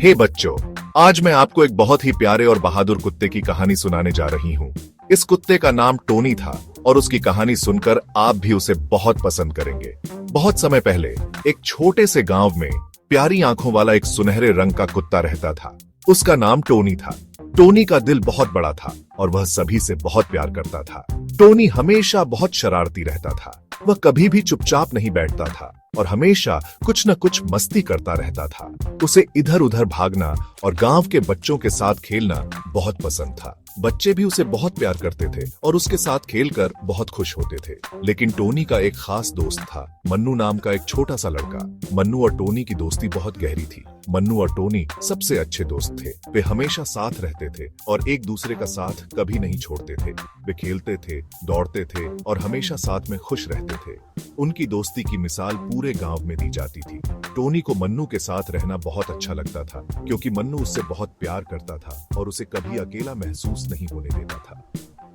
हे बच्चों, आज मैं आपको एक बहुत ही प्यारे और बहादुर कुत्ते की कहानी सुनाने जा रही हूँ। इस कुत्ते का नाम टोनी था और उसकी कहानी सुनकर आप भी उसे बहुत पसंद करेंगे। बहुत समय पहले एक छोटे से गांव में प्यारी आंखों वाला एक सुनहरे रंग का कुत्ता रहता था। उसका नाम टोनी था। टोनी का दिल बहुत बड़ा था और वह सभी से बहुत प्यार करता था। टोनी हमेशा बहुत शरारती रहता था। वह कभी भी चुपचाप नहीं बैठता था और हमेशा कुछ न कुछ मस्ती करता रहता था। उसे इधर उधर भागना और गांव के बच्चों के साथ खेलना बहुत पसंद था। बच्चे भी उसे बहुत प्यार करते थे और उसके साथ खेलकर बहुत खुश होते थे। लेकिन टोनी का एक खास दोस्त था, मन्नू नाम का एक छोटा सा लड़का। मन्नू और टोनी की दोस्ती बहुत गहरी थी। मन्नू और टोनी सबसे अच्छे दोस्त थे। वे हमेशा साथ रहते थे और एक दूसरे का साथ कभी नहीं छोड़ते थे। वे खेलते थे, दौड़ते थे और हमेशा साथ में खुश रहते थे। उनकी दोस्ती की मिसाल पूरे गांव में दी जाती थी। टोनी को मन्नू के साथ रहना बहुत अच्छा लगता था क्योंकि मन्नू उससे बहुत प्यार करता था और उसे कभी अकेला महसूस नहीं होने देता था।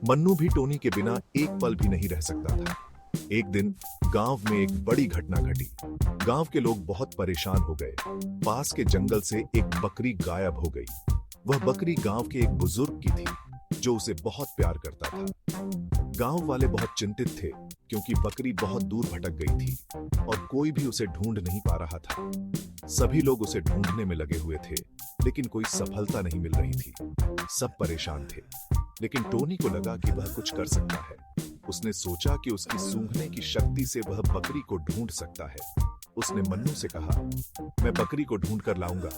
मन्नू भी टोनी के बिना एक पल भी नहीं रह सकता था। एक दिन गांव में एक बड़ी घटना घटी। गांव के लोग बहुत परेशान हो गए। पास के जंगल से एक बकरी गायब हो गई। वह बकरी गांव के एक बुजुर्ग की थी जो उसे बहुत प्यार करता था। गांव वाले बहुत चिंतित थे क्योंकि बकरी बहुत दूर भटक गई थी और कोई भी उसे ढूंढ नहीं पा रहा था। सभी लोग उसे ढूंढने में लगे हुए थे लेकिन कोई सफलता नहीं मिल रही थी। सब परेशान थे लेकिन टोनी को लगा कि वह कुछ कर सकता है। उसने सोचा कि उसकी सूंघने की शक्ति से वह बकरी को ढूंढ सकता है। उसने मन्नू से कहा, मैं बकरी को ढूंढ कर लाऊंगा।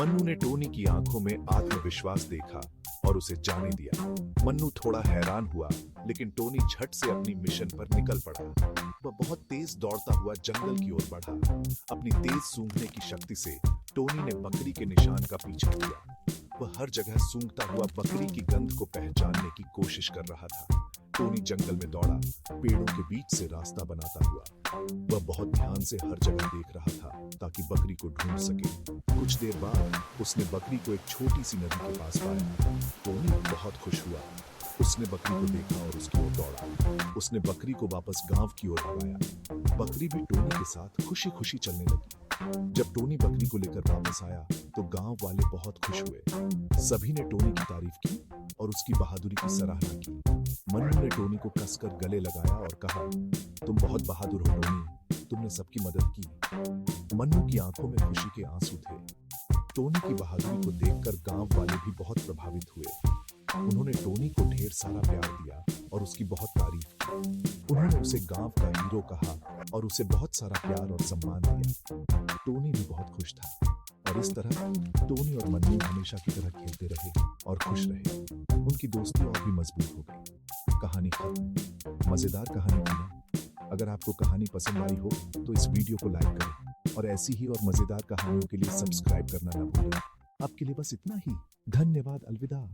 मन्नू ने टोनी की आंखों में आत्मविश्वास देखा और उसे जाने दिया। मन्नू थोड़ा हैरान हुआ लेकिन टोनी झट से अपनी मिशन पर निकल पड़ा। वह बहुत तेज दौड़ता हुआ जंगल की ओर बढ़ा। अपनी तेज सूंघने की शक्ति से टोनी ने बकरी के निशान का पीछा किया। वह हर जगह सूंघता हुआ बकरी की गंध को पहचानने की कोशिश कर रहा था। टोनी जंगल में दौड़ा, पेड़ों के बीच से रास्ता बनाता हुआ। वह बहुत ध्यान से हर जगह देख रहा था ताकि बकरी को ढूंढ सके। कुछ देर बाद उसने बकरी को एक छोटी सी नदी के पास पाया। टोनी बहुत खुश हुआ। उसने बकरी को देखा और उसकी ओर दौड़ा। उसने बकरी को वापस गांव की ओर भगाया। बकरी भी टोनी के साथ खुशी खुशी चलने लगी। जब टोनी बकरी को लेकर वापस आया तो गांव वाले बहुत खुश हुए। सभी ने टोनी की तारीफ की और उसकी बहादुरी की सराहना की। मन्नू ने टोनी को कसकर गले लगाया और कहा, तुम बहुत बहादुर हो टोनी, तुमने सबकी मदद की। मन्नू की आंखों में खुशी के आंसू थे। टोनी की बहादुरी को देखकर गांव वाले भी बहुत प्रभावित हुए। उन्होंने टोनी को ढेर सारा प्यार दिया और उसकी बहुत तारीफ की। उन्होंने उसे गांव का हीरो कहा और उसे बहुत सारा प्यार और सम्मान दिया। टोनी भी बहुत खुश था और इस तरह टोनी और मन्नू हमेशा की तरह खेलते रहे और खुश रहे। उनकी दोस्ती और भी मजबूत हो गई। कहानी खत्म। मजेदार कहानी थी ना? अगर आपको कहानी पसंद आई हो तो इस वीडियो को लाइक करें और ऐसी ही और मजेदार कहानियों के लिए सब्सक्राइब करना ना भूलें। आपके लिए बस इतना ही। धन्यवाद। अलविदा।